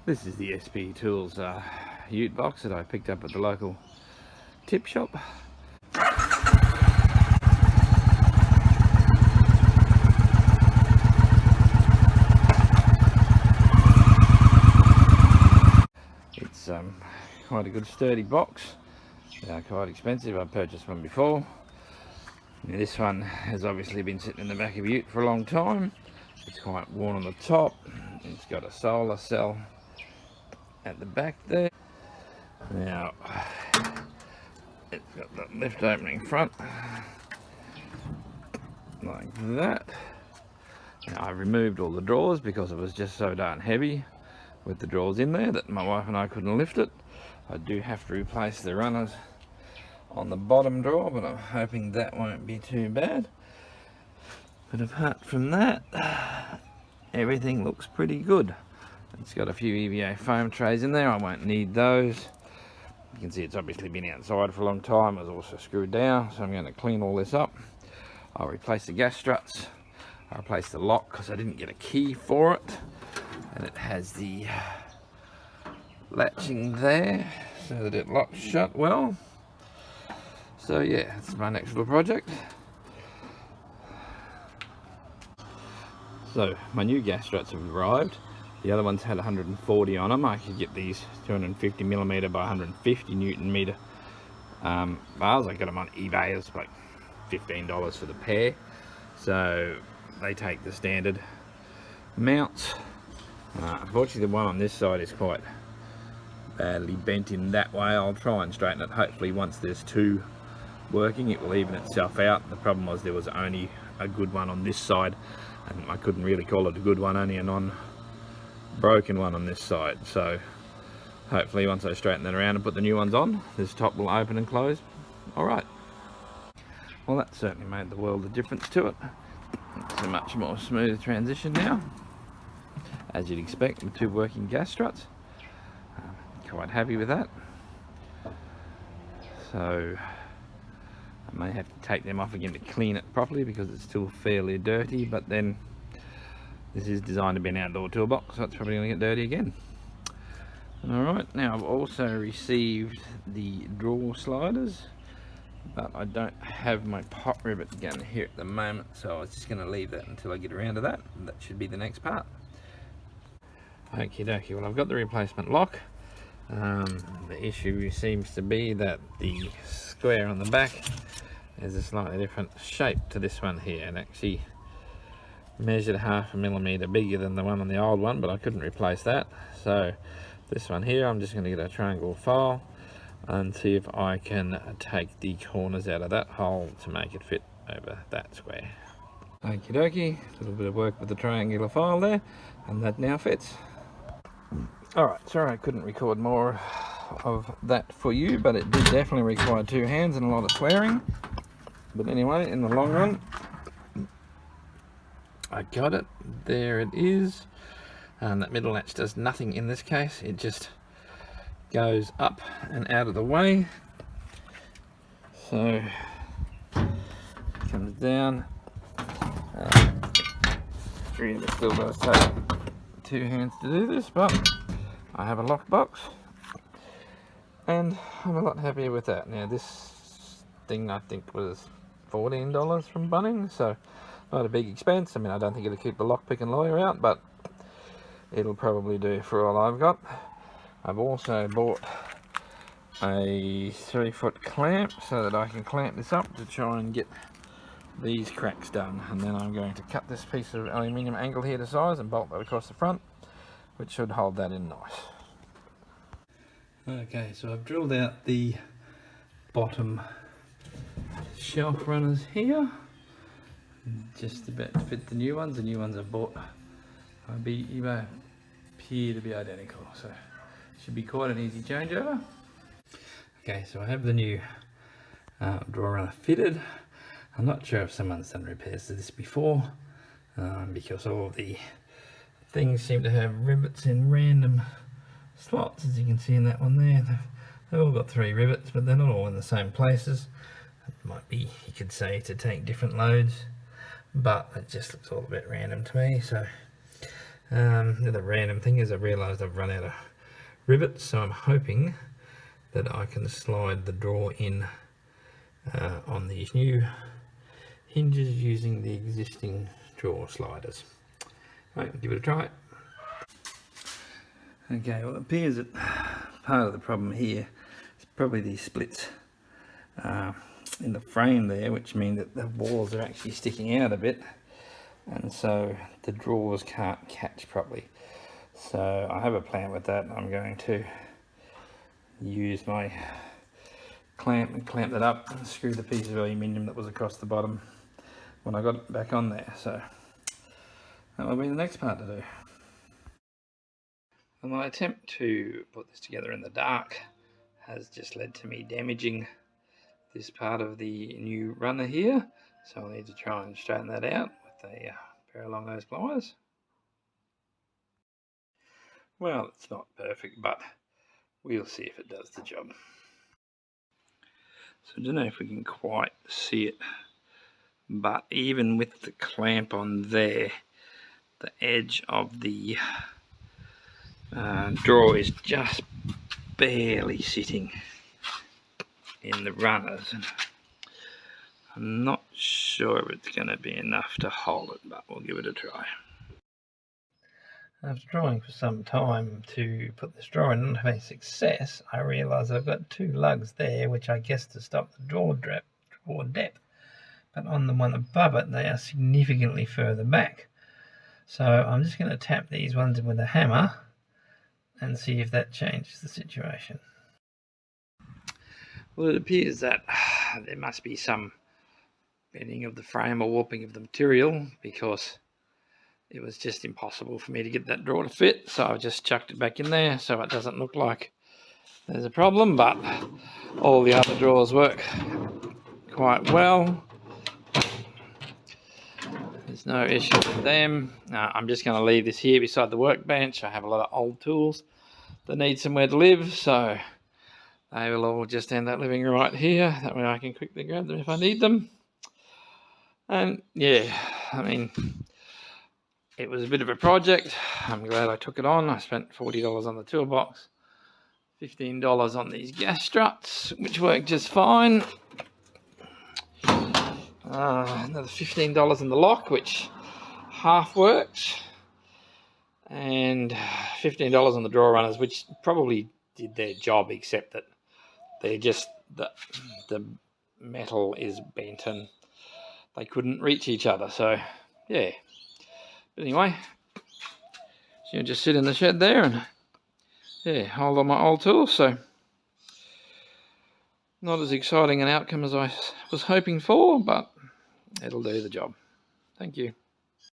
This is the SP Tools ute box that I picked up at the local tip shop. It's quite a good sturdy box, quite expensive. I purchased one before. Now, this one has obviously been sitting in the back of a ute for a long time. It's quite worn on the top. It's got a solar cell at the back there. Now it's got the lift opening front like that. Now, I removed all the drawers because it was just so darn heavy with the drawers in there that my wife and I couldn't lift it. I do have to replace the runners on the bottom drawer, but I'm hoping that won't be too bad. But apart from that, everything looks pretty good. It's got a few EVA foam trays in there. I won't need those. You can see it's obviously been outside for a long time. It was also screwed down, so I'm going to clean all this up. I'll replace the gas struts. I'll replace the lock because I didn't get a key for it, and it has the latching there so that it locks shut well. So yeah, it's my next little project. So my new gas struts have arrived. The other ones had 140 on them. I could get these 250mm by 150Nm bars. I got them on eBay. It's like $15 for the pair. So they take the standard mounts. Unfortunately, the one on this side is quite badly bent in that way. I'll try and straighten it. Hopefully, once there's two working, it will even itself out. The problem was there was only a good one on this side, and I couldn't really call it a good one, only a non-broken one on this side. So hopefully once I straighten that around and put the new ones on, this top will open and close. Alright, well, that certainly made the world of difference to it. It's a much more smooth transition now, as you'd expect with two working gas struts. Quite happy with that. So I may have to take them off again to clean it properly because it's still fairly dirty, but then this is designed to be an outdoor toolbox, so it's probably going to get dirty again. Alright, now I've also received the drawer sliders, but I don't have my pop rivet gun here at the moment, so I was just going to leave that until I get around to that. That should be the next part. Okie dokie, well, I've got the replacement lock. The issue seems to be that the square on the back is a slightly different shape to this one here, and actually measured 0.5 millimeter bigger than the one on the old one, but I couldn't replace that. So this one here, I'm just going to get a triangle file and see if I can take the corners out of that hole to make it fit over that square. Okie dokie, a little bit of work with the triangular file there, and that now fits. Alright, sorry I couldn't record more of that for you, but it did definitely require two hands and a lot of swearing. But anyway, in the long run, I got it. There it is. And that middle latch does nothing in this case. It just goes up and out of the way. So it comes down. It still does take two hands to do this, but I have a lockbox and I'm a lot happier with that. Now this thing I think was $14 from Bunnings, so not a big expense. I mean, I don't think it'll keep the lockpick and lawyer out, but it'll probably do for all I've got. I've also bought a 3-foot clamp so that I can clamp this up to try and get these cracks done, and then I'm going to cut this piece of aluminium angle here to size and bolt that across the front, which should hold that in nice. Okay, so I've drilled out the bottom shelf runners here, just about to fit the new ones. The new ones I bought eBay appear to be identical, so should be quite an easy changeover. Okay, so I have the new drawer runner fitted. I'm not sure if someone's done repairs to this before, because all the things seem to have rivets in random slots, as you can see in that one there. They've all got 3 rivets, but they're not all in the same places. It might be, you could say, to take different loads, but it just looks all a bit random to me. So The other random thing is I realised I've run out of rivets, so I'm hoping that I can slide the drawer in on these new hinges using the existing drawer sliders. Right, give it a try. Okay, well it appears that part of the problem here is probably these splits in the frame there, which mean that the walls are actually sticking out a bit, and so the drawers can't catch properly. So I have a plan with that. I'm going to use my clamp and clamp that up and screw the piece of aluminium that was across the bottom when I got it back on there. So that will be the next part to do. And my attempt to put this together in the dark has just led to me damaging this part of the new runner here, so I'll need to try and straighten that out with a pair of long nose pliers. Well, it's not perfect, but we'll see if it does the job. So I don't know if we can quite see it, but even with the clamp on there, the edge of the drawer is just barely sitting in the runners, and I'm not sure if it's going to be enough to hold it, but we'll give it a try. After drawing for some time to put this drawer in and not having success, I realise I've got two lugs there, which I guess to stop the drawer depth, but on the one above it they are significantly further back. So I'm just going to tap these ones with a hammer and see if that changes the situation. Well, it appears that there must be some bending of the frame or warping of the material, because it was just impossible for me to get that drawer to fit, so I've just chucked it back in there so it doesn't look like there's a problem, but all the other drawers work quite well. There's no issue with them. I'm just going to leave this here beside the workbench. I have a lot of old tools that need somewhere to live, so they will all just end up living right here. That way I can quickly grab them if I need them. And yeah, I mean, it was a bit of a project. I'm glad I took it on. I spent $40 on the toolbox, $15 on these gas struts, which work just fine. Another $15 in the lock, which half works, and $15 on the drawer runners, which probably did their job, except that they're just the metal is bent and they couldn't reach each other. So yeah, but anyway, so you just sit in the shed there and yeah, hold on my old tools. So not as exciting an outcome as I was hoping for, but it'll do the job. Thank you.